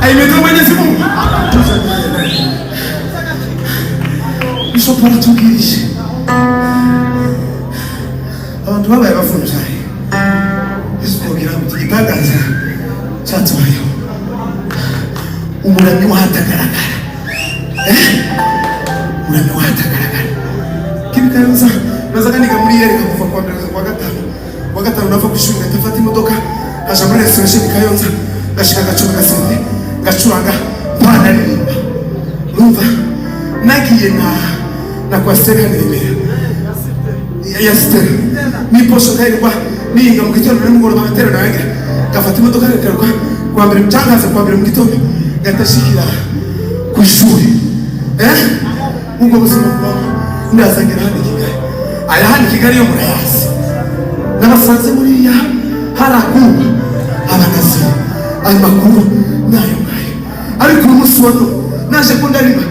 Aimetoa Mwenyezi Mungu. Bishop anatugirisha. Abantu babaye bafunze. Isikugira mutitagaza. Cyatwayo. Umuramyi wahatagaragara. Umuramyi wahatagaragara. Kibikayoza bazakaniga muri yereka kuva kwa mbere kwa gatanu. Kwa gatanu nava kushunga tafata imodoka. Aje muri restaurant Kayonza. Gashika gacuba gasende. Gacuranga mpana ririmba. Urumva nagiye na kwa Stella Remera ya Stella ni posho kairwa ninga mu gitondo n'umugoroba batera nawe gafata imodoka garuka kwa mbere mchangaza kwa mbere mu gitondo gatashikira ku ishuri ubwo buzima bwabo ndazangira handi Kigali aya handi Kigali yo murayasi nabasanze muri ya harakuba abanazi ayo makuru nayo ariko umunsi wa naje kundariba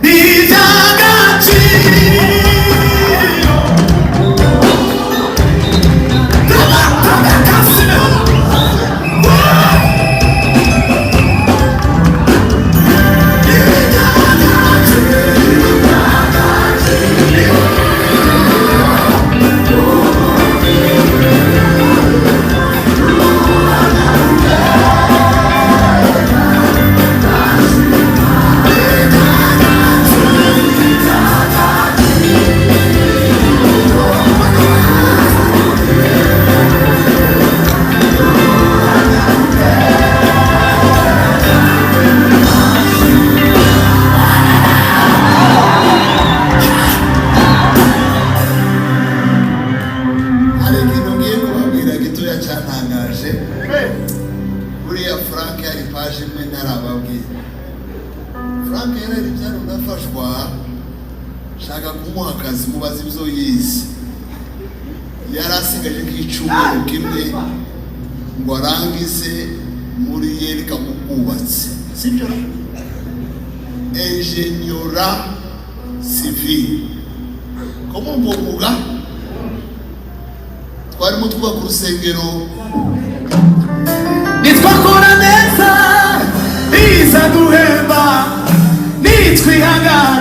bijagati shaka kumuha akazi mubazi bizo yizi yarasigaje k'icumuro kimwe ngo arangize muri yereka kukubatse sibyo ingeniera civil komo mvuga twarimo twuba ku rusengero nitwakora neza iza duhemba nitwihangana